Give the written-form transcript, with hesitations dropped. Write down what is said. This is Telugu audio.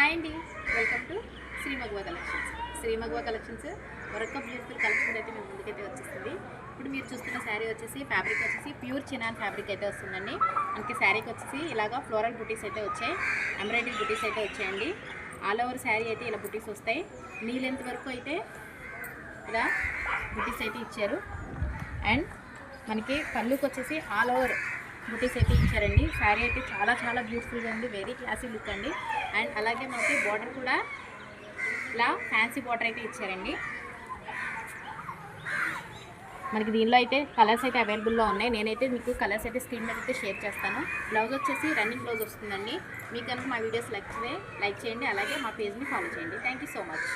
హాయ్ అండి, welcome to Sri Maguva collections. Sri Maguva collections మరొక బ్యూటిఫుల్ కలెక్షన్ అయితే మేము ముందుకైతే వచ్చేస్తుంది. ఇప్పుడు మీరు చూస్తున్న శారీ వచ్చేసి ఫ్యాబ్రిక్ వచ్చేసి ప్యూర్ చినాన్ ఫ్యాబ్రిక్ అయితే వస్తుందండి. మనకి శారీకి వచ్చేసి ఇలాగా ఫ్లోరల్ బుటీస్ అయితే వచ్చాయి, ఎంబ్రాయిడరీ బుటీస్ అయితే వచ్చాయండి. ఆల్ ఓవర్ శారీ అయితే ఇలా బుటీస్ వస్తాయి. నీ లెంత్ వరకు అయితే ఇలా బుటీస్ అయితే ఇచ్చారు. అండ్ మనకి పళ్ళుకి వచ్చేసి ఆల్ ఓవర్ బుటీస్ అయితే ఇచ్చారండి. శారీ అయితే చాలా చాలా బ్యూటిఫుల్గా ఉంది, వెరీ క్లాసీ లుక్ అండి. అండ్ అలాగే మనకి బార్డర్ కూడా ఇలా ఫ్యాన్సీ బార్డర్ అయితే ఇచ్చారండి. మనకి దీనిలో అయితే కలర్స్ అయితే అవైలబుల్లో ఉన్నాయి. నేనైతే మీకు కలర్స్ అయితే స్క్రీన్ మీద అయితే షేర్ చేస్తాను. బ్లౌజ్ వచ్చేసి రన్నింగ్ బ్లౌజ్ వస్తుందండి. మీకు కనుక మా వీడియోస్ లైక్ చేయండి, అలాగే మా పేజ్ని ఫాలో చేయండి. Thank you so much.